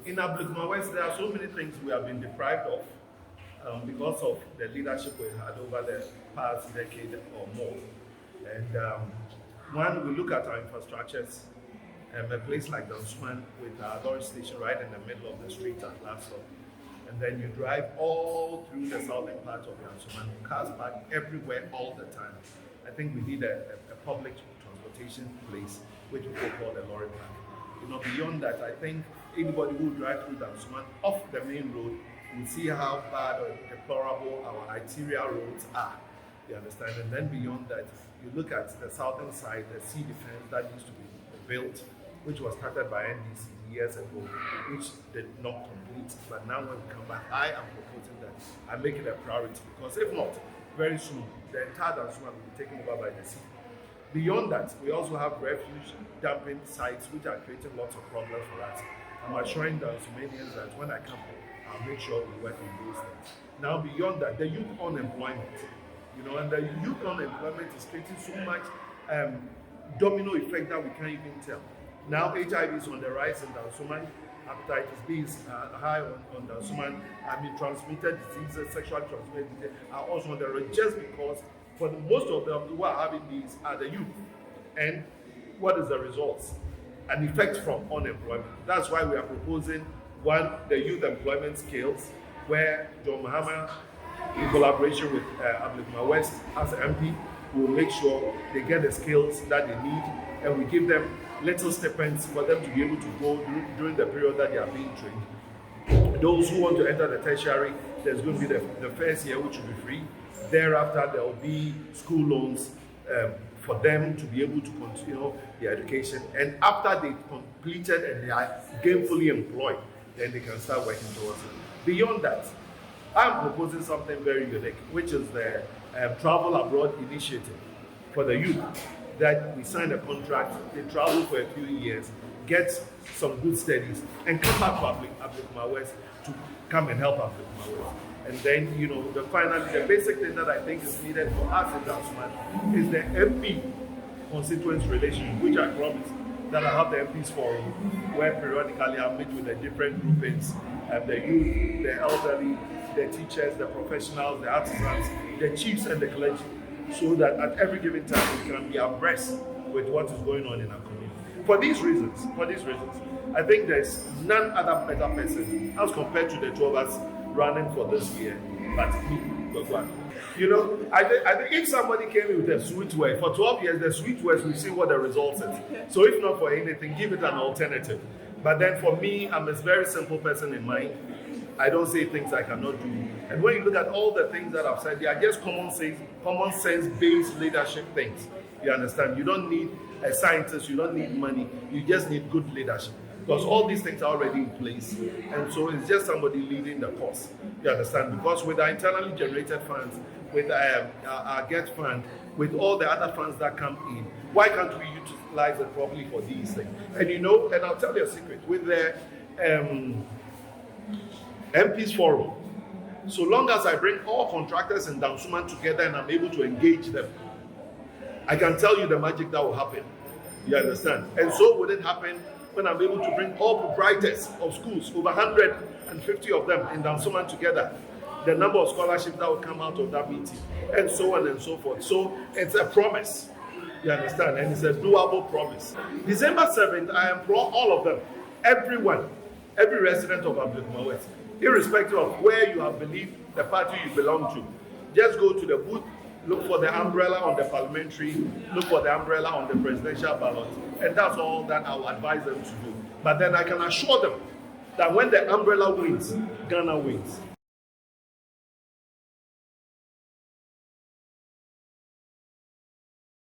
In Ablekuma West, there are so many things we have been deprived of because of the leadership we had over the past decade or more. And when we look at our infrastructures, a place like Dansuman with our Addo station right in the middle of the street at last stop, and then you drive all through the southern part of Dansuman, cars park everywhere all the time. I think we need a public transportation place, which we call the lorry park. Beyond that, I think anybody who drives through Dansuman off the main road will see how bad or deplorable our arterial roads are. You understand? And then beyond that, you look at the southern side, the sea defense that used to be built, which was started by NDC years ago, which did not complete. But now when we come back, I am proposing that I make it a priority, because if not, very soon, the entire Dansuman will be taken over by the sea. Beyond that, we also have refuge dumping sites, which are creating lots of problems for us. I'm assuring the Dansumanians that when I come home, I'll make sure we work on those things. Now, beyond that, the youth unemployment, and the youth unemployment is creating so much domino effect that we can't even tell. Now, HIV is on the rise in Dansuman. Hepatitis B is high on Dansuman. Transmitted diseases, sexually transmitted diseases are also on the rise, just because for most of them who are having these are the youth. And what is the results? An effect from unemployment. That's why we are proposing the youth employment scales, where John Mahama, in collaboration with Ablekuma West as MP, will make sure they get the skills that they need, and we give them little stipends for them to be able to go during the period that they are being trained. Those who want to enter the tertiary, there's going to be the first year, which will be free. Thereafter, there will be school loans for them to be able to continue their education. And after they've completed and they are gainfully employed, then they can start working towards it. Beyond that, I'm proposing something very unique, which is the Travel Abroad Initiative for the youth, that we sign a contract, they travel for a few years, get some good studies, and come back to Ablekuma West to come and help Ablekuma West. And then, the basic thing that I think is needed for us in Dansuman is the MP Constituency relations, which I promised that I have the MPs forum, where periodically I meet with the different groupings, the youth, the elderly, the teachers, the professionals, the artisans, the chiefs and the clergy, so that at every given time we can be abreast with what is going on in our community. For these reasons, I think there's none other better person as compared to the two of us running for this year, but me, Kweku. I think if somebody came in with a sweet word, for 12 years, the sweet words, we see what the results is. So if not for anything, give it an alternative. But then for me, I'm a very simple person in mind. I don't say things I cannot do. And when you look at all the things that I've said, they are just common sense-based leadership things. You understand? You don't need a scientist, you don't need money, you just need good leadership. Because all these things are already in place. And so it's just somebody leading the course. You understand? Because with our internally generated funds, with our GET fund, with all the other funds that come in, why can't we utilize it properly for these things? And and I'll tell you a secret, with the MPs forum, so long as I bring all contractors in Dansuman together and I'm able to engage them, I can tell you the magic that will happen. You understand? And so would it happen when I'm able to bring all proprietors of schools, over 150 of them in Dansuman together, the number of scholarships that will come out of that meeting, and so on and so forth. So it's a promise, you understand, and it's a doable promise. December 7th, I implore all of them, everyone, every resident of Ablekuma West, irrespective of where you have believed the party you belong to, just go to the booth, look for the umbrella on the parliamentary, look for the umbrella on the presidential ballot, and that's all that I will advise them to do. But then I can assure them that when the umbrella wins, Ghana wins.